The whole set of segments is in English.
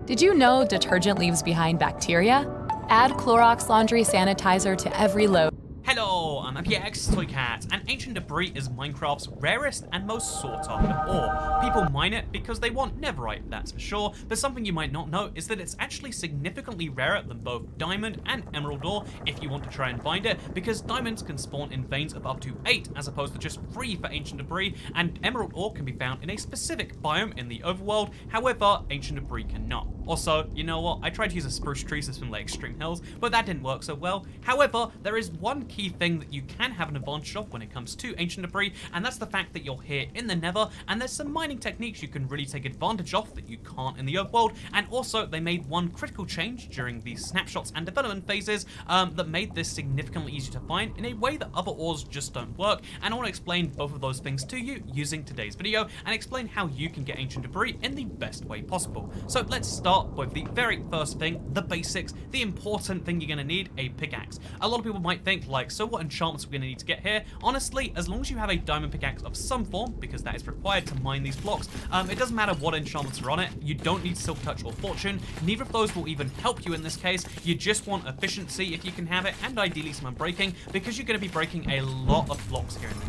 Did you know detergent leaves behind bacteria? Add Clorox laundry sanitizer to every load. Hello, I'm MPX Toycat, and ancient debris is Minecraft's rarest and most sought after ore. People mine it because they want netherite, that's for sure, but something you might not know is that it's actually significantly rarer than both diamond and emerald ore if you want to try and find it, because diamonds can spawn in veins of up to 8 as opposed to just 3 for ancient debris, and emerald ore can be found in a specific biome in the overworld, however, ancient debris cannot. Also, you know what, I tried to use a spruce tree system like Extreme Hills, but that didn't work so well. However, there is one key thing that you can have an advantage of when it comes to ancient debris, and that's the fact that you're here in the nether, and there's some mining techniques you can really take advantage of that you can't in the overworld, and also they made one critical change during the snapshots and development phases that made this significantly easier to find in a way that other ores just don't work, and I want to explain both of those things to you using today's video, and explain how you can get ancient debris in the best way possible. So let's start with the very first thing, the basics, the important thing you're going to need, a pickaxe. A lot of people might think like, so what enchantments are we going to need to get here? Honestly, as long as you have a diamond pickaxe of some form, because that is required to mine these blocks, it doesn't matter what enchantments are on it, you don't need silk touch or fortune, neither of those will even help you in this case, you just want efficiency if you can have it, and ideally some unbreaking, because you're going to be breaking a lot of blocks here in the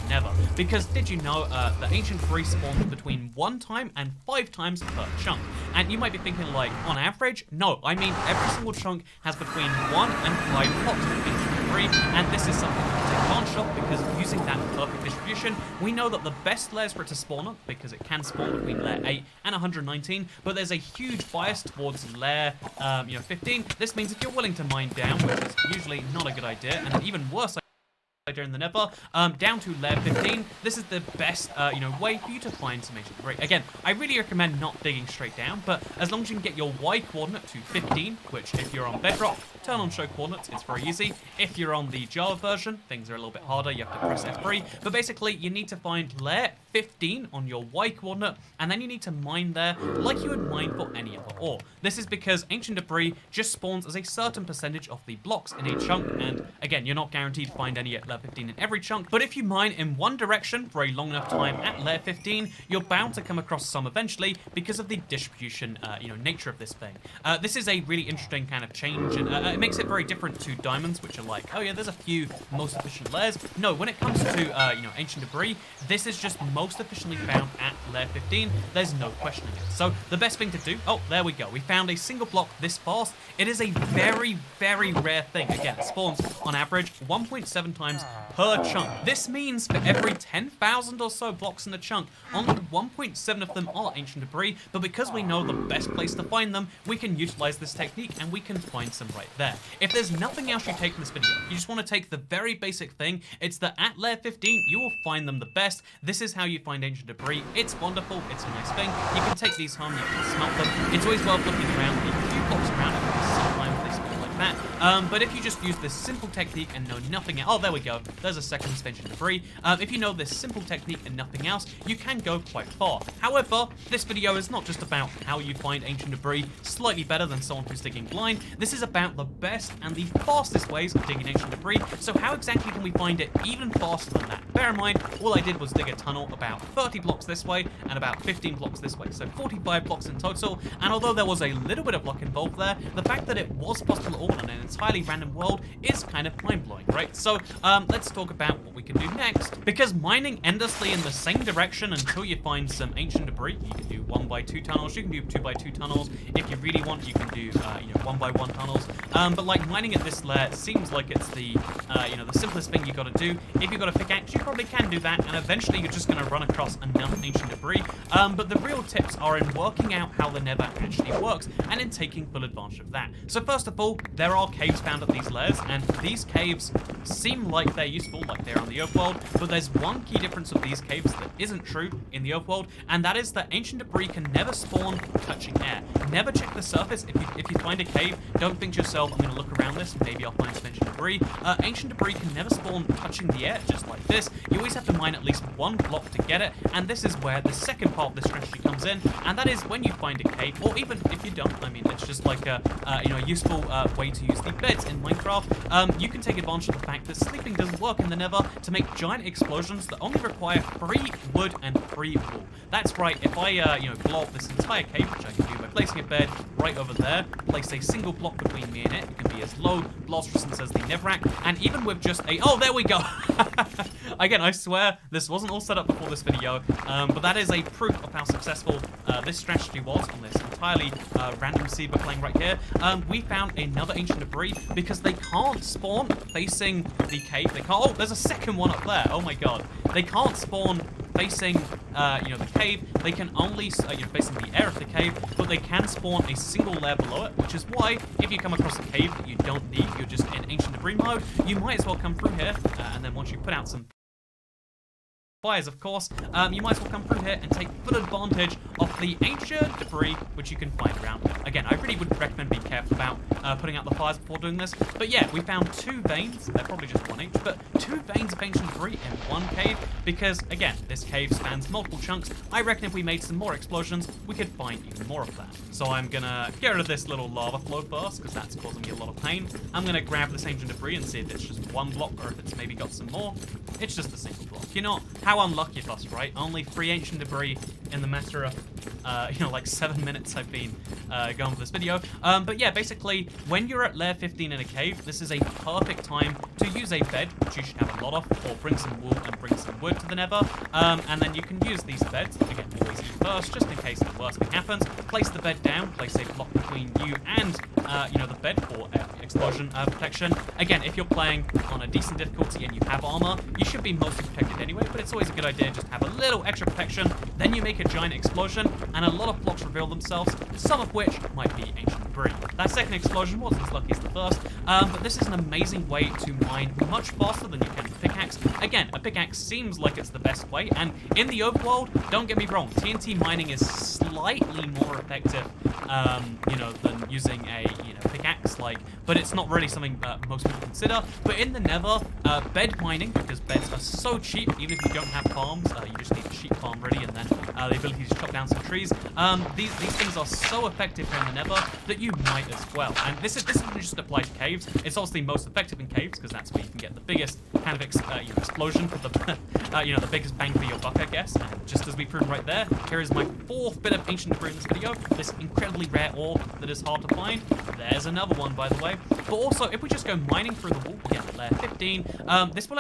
Never. Because did you know the ancient debris spawns between 1 time and 5 times per chunk? And you might be thinking like, on average? No, I mean every single chunk has between 1 and 5 blocks of ancient debris, and this is something to take advantage of because using that perfect distribution, we know that the best layers for it to spawn on, because it can spawn between layer 8 and 119, but there's a huge bias towards layer 15. This means if you're willing to mine down, which is usually not a good idea, and an even worse in the nether, down to layer 15, this is the best, way for you to find some ancient debris. Again, I really recommend not digging straight down, but as long as you can get your Y coordinate to 15, which if you're on Bedrock, turn on show coordinates, it's very easy. If you're on the Java version, things are a little bit harder, you have to press F3, but basically you need to find layer 15 on your Y coordinate, and then you need to mine there like you would mine for any other ore. This is because ancient debris just spawns as a certain percentage of the blocks in a chunk, and again, you're not guaranteed to find any at layer 15 in every chunk, but if you mine in one direction for a long enough time at layer 15, you're bound to come across some eventually because of the distribution, nature of this thing. This is a really interesting kind of change, and it makes it very different to diamonds, which are like, oh yeah, there's a few most efficient layers. No, when it comes to, ancient debris, this is just most efficiently found at layer 15. There's no questioning it. So the best thing to do, oh, there we go. We found a single block this fast. It is a very, very rare thing. Again, it spawns on average 1.7 times per chunk. This means for every 10,000 or so blocks in the chunk, only 1.7 of them are ancient debris, but because we know the best place to find them, we can utilize this technique and we can find some right there. If there's nothing else you take in this video, you just want to take the very basic thing, it's that at layer 15, you will find them the best. This is how you find ancient debris. It's wonderful, it's a nice thing. You can take these home, you can smelt them. It's always worth looking around, leave a few blocks around it, because sometimes they spawn like that. But if you just use this simple technique and know nothing else, oh, there we go, there's a second suspension debris. If you know this simple technique and nothing else, you can go quite far. However, this video is not just about how you find ancient debris slightly better than someone who's digging blind. This is about the best and the fastest ways of digging ancient debris. So how exactly can we find it even faster than that? Bear in mind, all I did was dig a tunnel about 30 blocks this way and about 15 blocks this way, so 45 blocks in total. And although there was a little bit of luck involved there, the fact that it was possible at all in an entirely random world is kind of mind-blowing, right? So let's talk about what we can do next, because mining endlessly in the same direction until you find some ancient debris, you can do 1x2 tunnels, you can do 2x2 tunnels. If you really want, you can do 1x1 tunnels. But like mining at this layer seems like it's the the simplest thing you got to do. If you've got a pickaxe, you probably can do that, and eventually you're just going to run across enough ancient debris. But the real tips are in working out how the nether actually works and in taking full advantage of that. So first of all, there are caves found at these layers, and these caves seem like they're useful, like they're on the overworld, but there's one key difference of these caves that isn't true in the overworld, and that is that ancient debris can never spawn touching air. Never check the surface. If you find a cave, don't think to yourself, I'm going to look around this, maybe I'll find some ancient debris. Ancient debris can never spawn touching the air, just like this. you always have to mine at least one block to get it, and this is where the second part of the strategy comes in, and that is when you find a cave, or even if you don't. I mean, it's just like a useful way to use the beds in Minecraft. You can take advantage of the fact that sleeping doesn't work in the Nether to make giant explosions that only require 3 wood and 3 wool. That's right. If I blow up this entire cave, which I can do by placing a bed right over there, place a single block between me and it. It can be as low blast resistance as the Netherrack, and even with just a there we go. Again, I swear this wasn't all set up before this video, but that is a proof of how successful this strategy was on this entirely random seed we're playing right here. We found another ancient debris because they can't spawn facing the cave. They can't. Oh, there's a second one up there. Oh my god. They can't spawn facing the cave. They can only facing the air of the cave, but they can spawn a single layer below it, which is why if you come across a cave that you don't need, you're just in ancient debris mode, you might as well come through here, and then once you put out some fires, of course, you might as well come through here and take full advantage of the ancient debris which you can find around. Again, I really would recommend being careful about putting out the fires before doing this, but yeah, we found 2 veins. They're probably just 1 each, but 2 veins of ancient debris in 1 cave, because again, this cave spans multiple chunks. I reckon if we made some more explosions, we could find even more of that. So I'm gonna get rid of this little lava flow first, because that's causing me a lot of pain. I'm gonna grab this ancient debris and see if it's just 1 block or if it's maybe got some more. It's just a single block. You know, how unlucky of us, right? Only 3 ancient debris in the matter of, like 7 minutes I've been going for this video. But yeah, basically, when you're at layer 15 in a cave, this is a perfect time to use a bed, which you should have a lot of, or bring some wool and bring some wood to the Nether. And then you can use these beds, again, always use first, just in case the worst thing happens. Place the bed down, place a block between you and, the bed for explosion protection. Again, if you're playing on a decent difficulty and you have armor, you should be mostly protected anyway, but it's always a good idea just to have a little extra protection. Then you make a giant explosion, and a lot of blocks reveal themselves, some of which might be ancient debris. That second explosion wasn't as lucky as the first, but this is an amazing way to mine much faster than you can with a pickaxe. Again, a pickaxe seems like it's the best way, and in the overworld, don't get me wrong, TNT mining is slightly more effective, than using a pickaxe, but it's not really something most people consider. But in the Nether, bed mining, because beds are so cheap, even if you don't have farms, you just need a sheep farm ready, and then the ability to chop down some trees. These things are so effective here in the Nether that you might as well. And this doesn't just apply to caves. It's obviously most effective in caves because that's where you can get the biggest kind of explosion for the the biggest bang for your buck, I guess. And just as we proved right there, here is my 4th bit of ancient debris in this video. This incredibly rare ore that is hard to find. There's another one, by the way. But also, if we just go mining through the wall, again, at layer 15, this will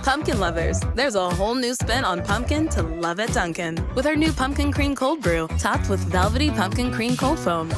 Pumpkin lovers, there's a whole new spin on pumpkin to love at Dunkin'. With our new pumpkin cream cold brew, topped with velvety pumpkin cream cold foam.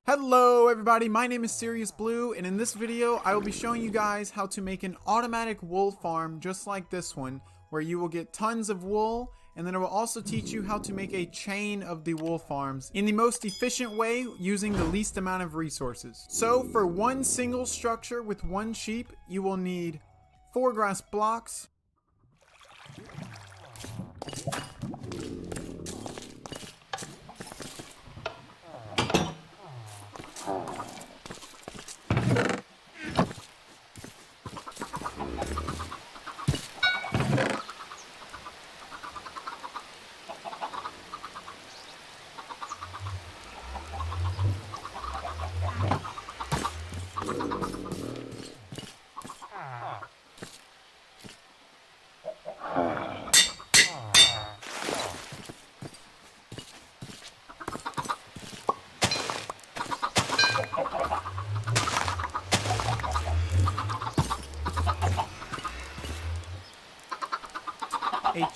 Hello everybody, my name is Sirius Blue, and in this video I will be showing you guys how to make an automatic wool farm just like this one, where you will get tons of wool, and then it will also teach you how to make a chain of the wool farms in the most efficient way using the least amount of resources. So for one single structure with one sheep, you will need 4 grass blocks,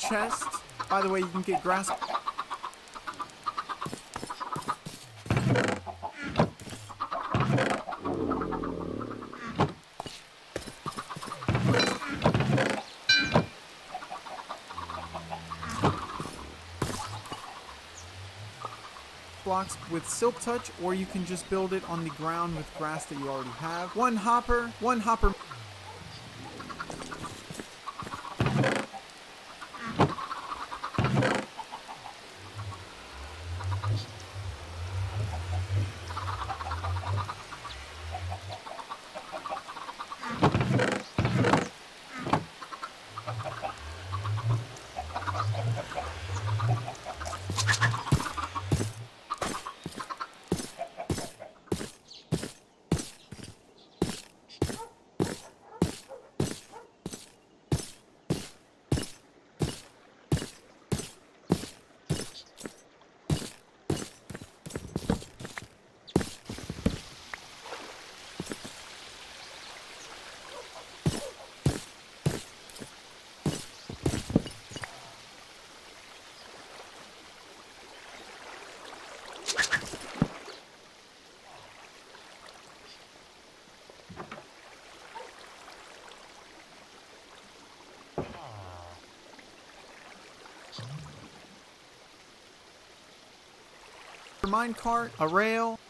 chest. By the way, you can get grass. Blocks with silk touch, or you can just build it on the ground with grass that you already have. One hopper. Minecart, a rail.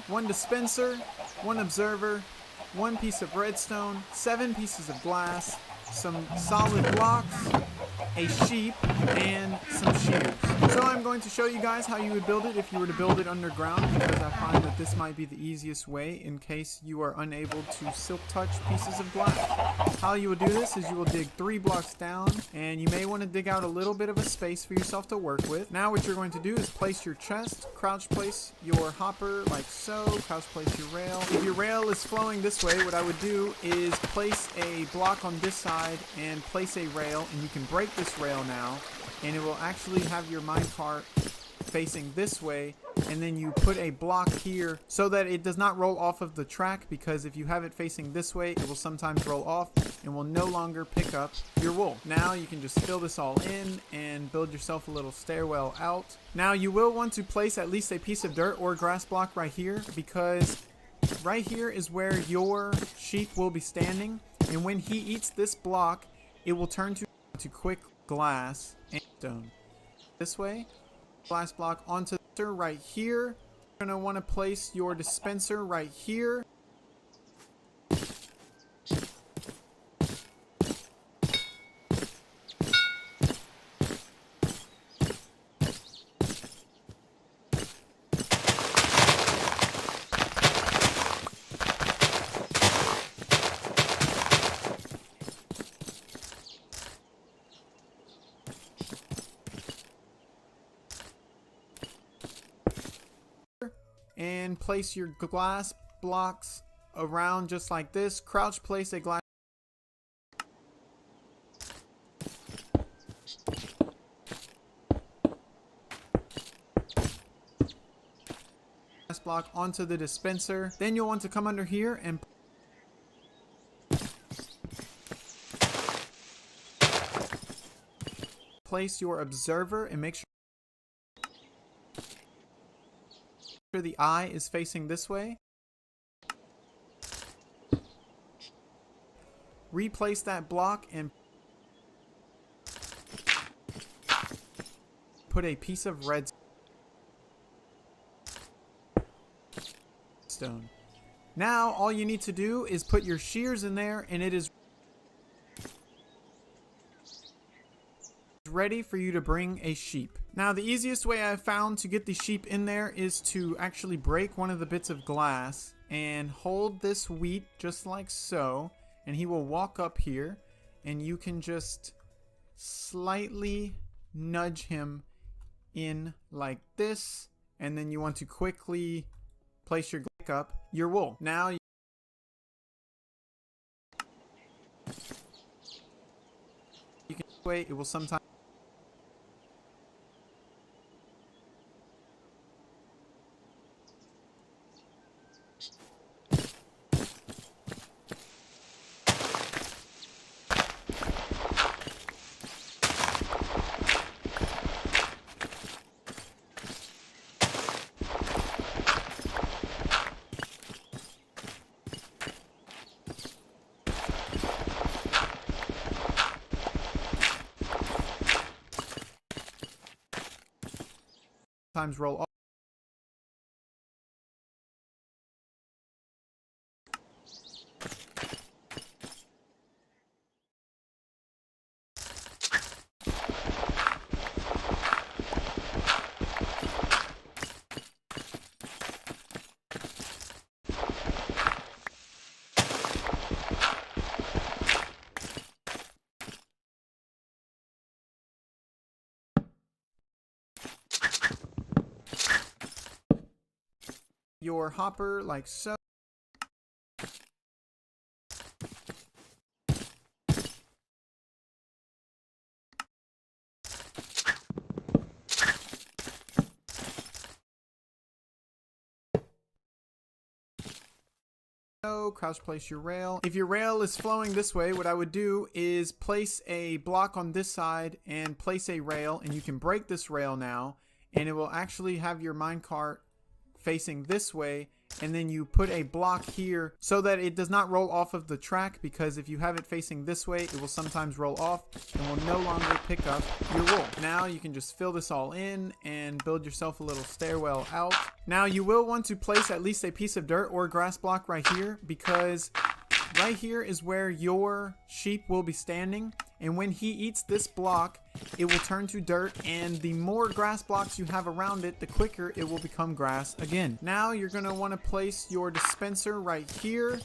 One dispenser, one observer, one piece of redstone, 7 pieces of glass, some solid blocks, a sheep, and some shears. So I'm going to show you guys how you would build it if you were to build it underground, because I find that this might be the easiest way in case you are unable to silk touch pieces of glass. How you will do this is you will dig 3 blocks down, and you may want to dig out a little bit of a space for yourself to work with. Now what you're going to do is place your chest, crouch place your hopper like so, crouch place your rail. If your rail is flowing this way, what I would do is place a block on this side and place a rail, and you can break this rail now, and it will actually have your minecart facing this way, and then you put a block here so that it does not roll off of the track, because if you have it facing this way, it will sometimes roll off and will no longer pick up your wool. Now you can just fill this all in and build yourself a little stairwell out. Now you will want to place at least a piece of dirt or grass block right here, because right here is where your sheep will be standing, and when he eats this block, it will turn to quick glass and stone. This way, glass block onto the right here. You're going to want to place your dispenser right here. And place your glass blocks around just like this. Crouch place a glass block onto the dispenser. Then you'll want to come under here and place your observer and make sure The eye is facing this way. Replace that block and put a piece of redstone. Now all you need to do is put your shears in there and it is ready for you to bring a sheep. Now the easiest way I've found to get the sheep in there is to actually break one of the bits of glass and hold this wheat just like so, and he will walk up here and you can just slightly nudge him in like this, and then you want to quickly place your up your wool. Now you can wait, it will sometimes roll off. Your hopper like so. Crouch place your rail. If your rail is flowing this way, what I would do is place a block on this side and place a rail, and you can break this rail now, and it will actually have your minecart facing this way, and then you put a block here so that it does not roll off of the track, because if you have it facing this way, it will sometimes roll off and will no longer pick up your wool. Now you can just fill this all in and build yourself a little stairwell out. Now you will want to place at least a piece of dirt or grass block right here, because right here is where your sheep will be standing, and when he eats this block, it will turn to dirt, and the more grass blocks you have around it, the quicker it will become grass again. Now you're going to want to place your dispenser right here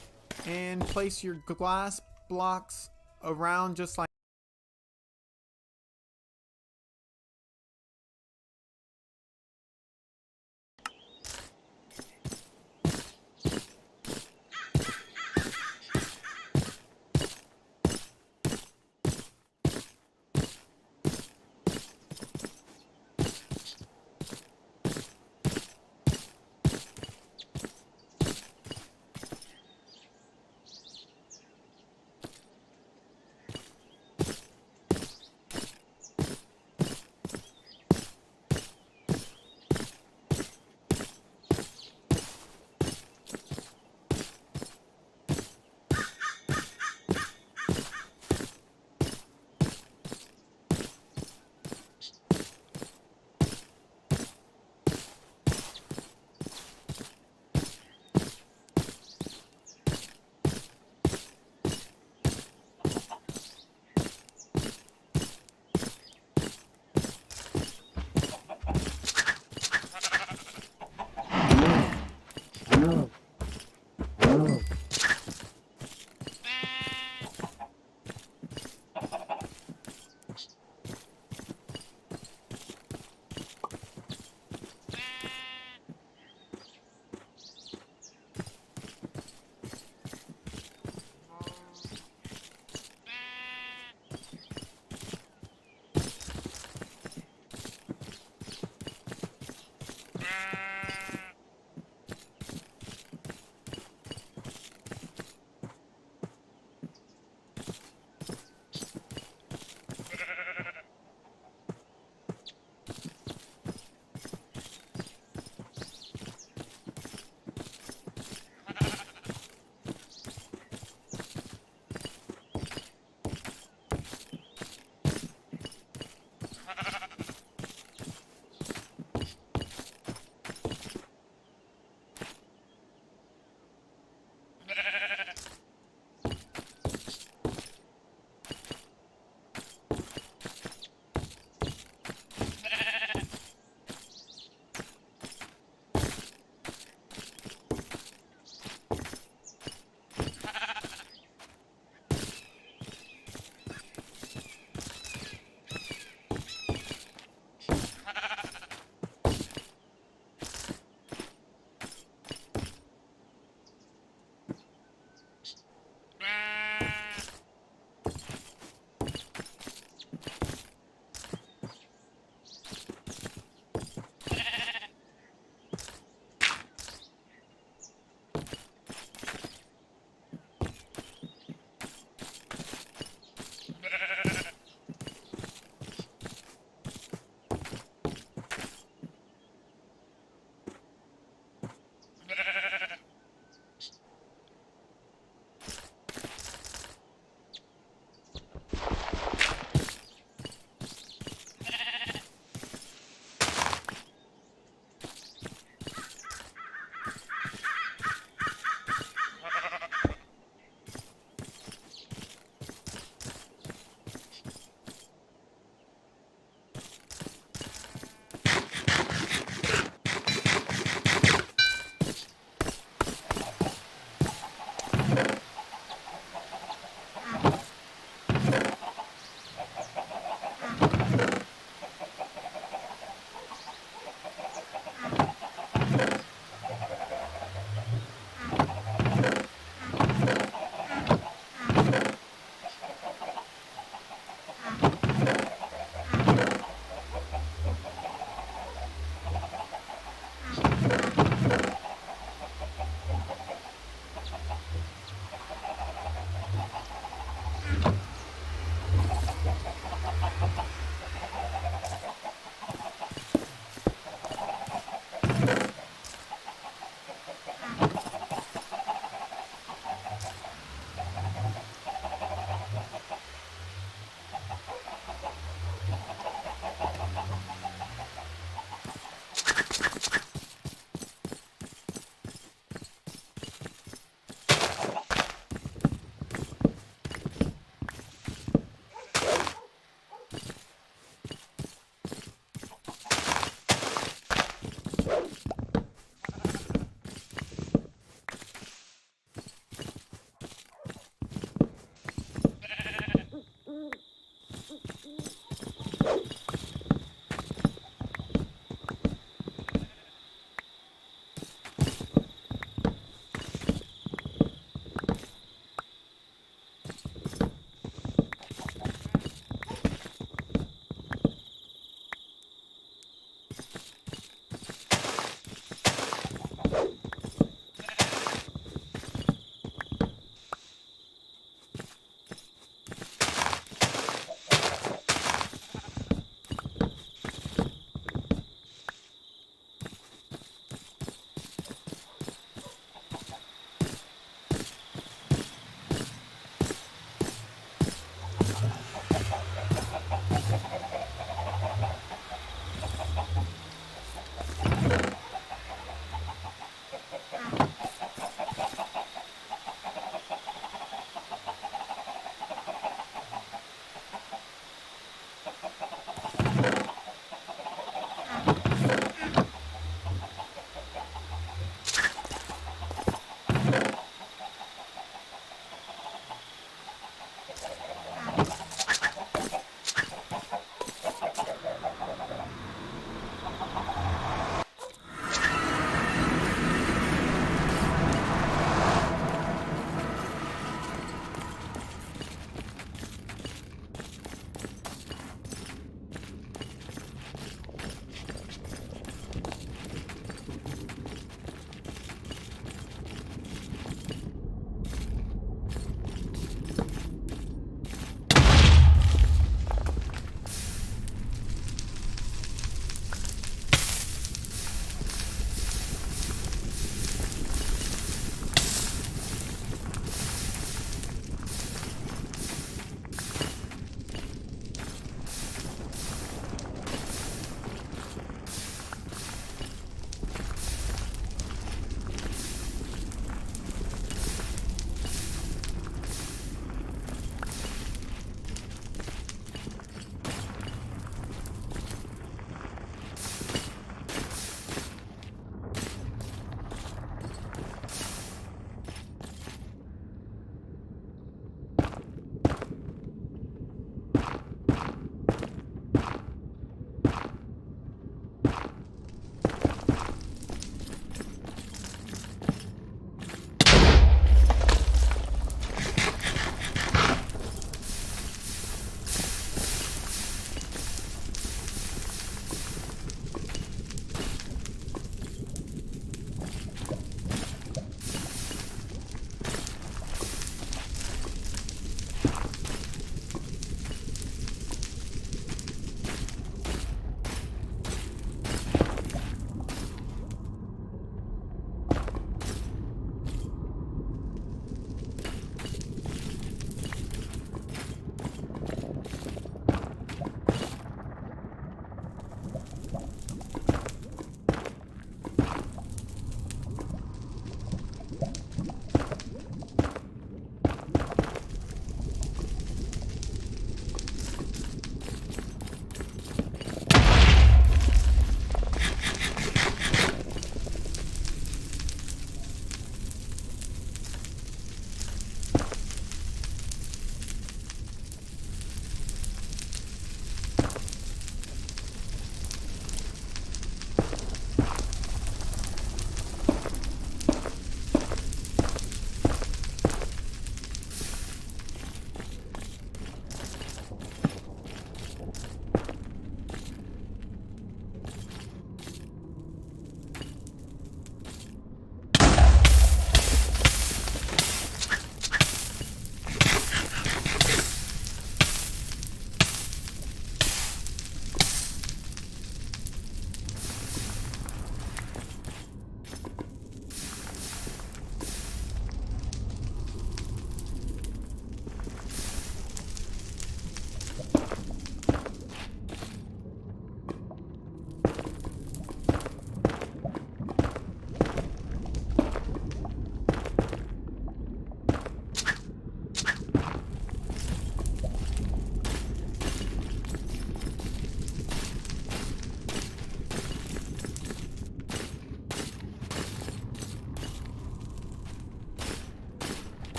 and place your glass blocks around just like